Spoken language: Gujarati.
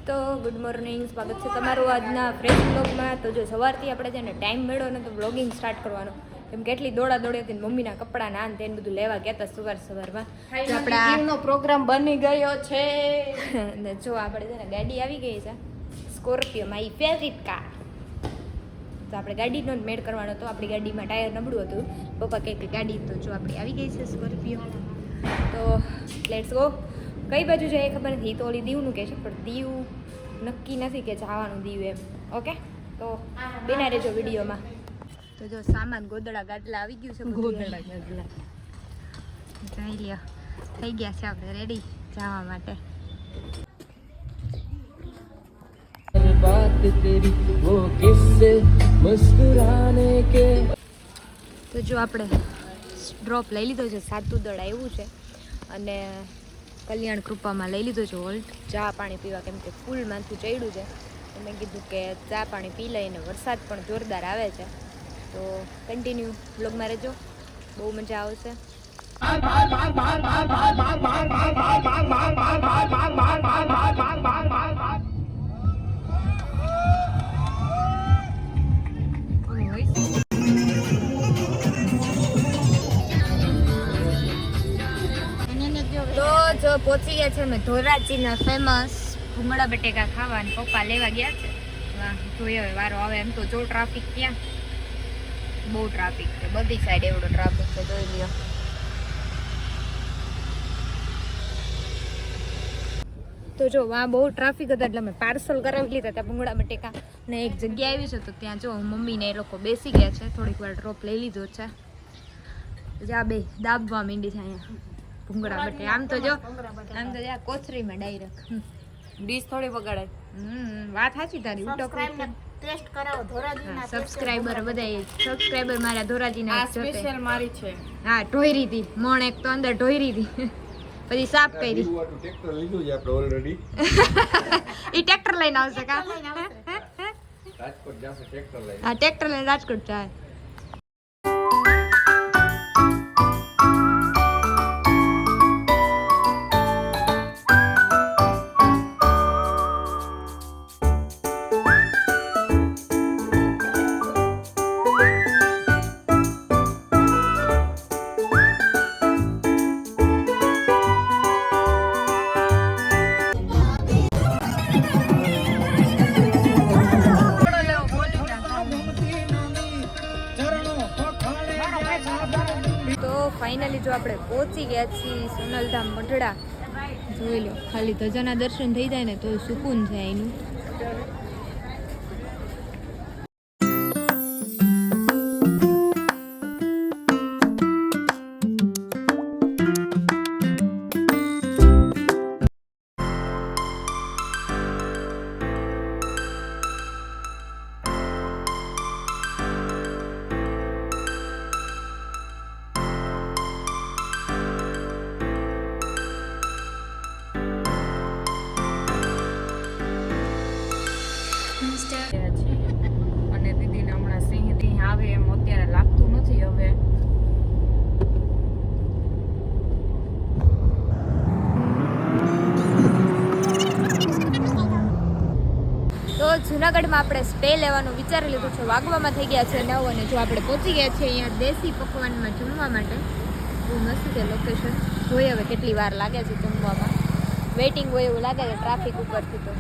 તો ગુડ મોર્નિંગ, સ્વાગત છે તમારું આજના ફ્રેશ બ્લોગમાં. તો જો સવારથી આપણે છે ને ટાઈમ મળ્યો ને તો બ્લોગિંગ સ્ટાર્ટ કરવાનો, કેમ કે એટલી દોડા દોડી હતી. મમ્મીના કપડાં ના તેને બધું લેવા ગયા હતા સવારમાં. આપણા પ્રોગ્રામ બની ગયો છે ને જો આપણે છે ને ગાડી આવી ગઈ છે, સ્કોર્પિયો, મારી ફેવરિટ કાર. તો આપણે ગાડીનો જ મેળ કરવાનો હતો. આપણી ગાડીમાં ટાયર નબળું હતું. પપ્પા કહે કે ગાડી તો જો આપણી આવી ગઈ છે સ્કોર્પિયો. તો લેટ્સ ગો. કઈ બાજુ જાય ખબર નથી. તો ઓલી દીવનું કહે છે, પણ દીવ નક્કી નથી કે જવાનું દીવ એમ. ઓકે, તો બેના રહેજો વિડીયોમાં. તો જો સામાન ગોદડા ગાદલા આવી ગયું છે. ગોદડા ગાદલા જોઈ લ્યો, થઈ ગયા છે આપણે રેડી જવા માટે. તો જો આપણે ડ્રોપ લઈ લીધો છે, સાતુદળ આવ્યું છે અને કલ્યાણ કૃપામાં લઈ લીધો છે હોલ્ટ ચા પાણી પીવા, કેમ કે ફૂલ માથું ચડ્યું છે. તો મેં કીધું કે ચા પાણી પી લઈને, વરસાદ પણ જોરદાર આવે છે. તો કન્ટિન્યુ બ્લોગમાં રહેજો, બહુ મજા આવશે. તો જો પહોંચી ગયા છે અમે ધોરાજીના ફેમસ ભૂંગળા બટેકા ખાવા, અને પપ્પા લેવા ગયા છે. વાહ, જોઈએ હવે વારો આવે. એમ તો જો ટ્રાફિક ત્યાં બહુ ટ્રાફિક છે, બધી સાઈડ એવડો ટ્રાફિક છે, જોઈ લ્યો. તો જો વાં બહુ ટ્રાફિક હતા એટલે અમે પાર્સલ કરાવી લીધા હતા ભૂંગળા બટેકા. ને એક જગ્યા આવી છે તો ત્યાં જો મમ્મીને એ લોકો બેસી ગયા છે, થોડીક વાર ડ્રોપ લઈ લીધો છે. જ્યાં બે દાબવા માંડી છે અહીંયા ભૂંગળા બટેકા. આમ તો જો જ્યાં કોથરીમાં ડાયરેક્ટ ડીશ થોડી બગાડાય. વાત સાચી તારી. ટેસ્ટ કરાવો ધોરાજીના. સબસ્ક્રાઇબર બધા સબસ્ક્રાઇબર મારા ધોરાજીના સ્પેશિયલ મારી છે. હા, ઢોયરી હતી મોણ એક તો અંદર ઢોયરી હતી, પછી સાફ કરી. ટ્રેક્ટર લીધું છે આપણે ઓલરેડી. ઈ ટ્રેક્ટર લઈને આવશે કા? રાજકોટ જશે ટ્રેક્ટર લઈને. હા, ટ્રેક્ટર લઈને રાજકોટ જાય. ફાઇનલી જો આપણે પહોંચી ગયા છીએ સોનલધામ મઢડા. જોઈ લો, ખાલી ધજાના દર્શન થઈ જાય ને તો સુકૂન છે એનું. અને દીદીને હમણાં સિંહ આવે એમ અત્યારે લાગતું નથી. હવે તો જુનાગઢમાં આપણે સ્ટે લેવાનું વિચારી લીધું છે. વાગવામાં થઈ ગયા છે 9 અને જો આપણે પહોંચી ગયા છીએ અહીંયા દેશી પકવાનમાં જમવા માટે. બહુ મસ્ત છે લોકેશન. જોઈએ હવે કેટલી વાર લાગે છે જમવામાં. વેઇટિંગ હોય એવું લાગે છે ટ્રાફિક ઉપરથી. તો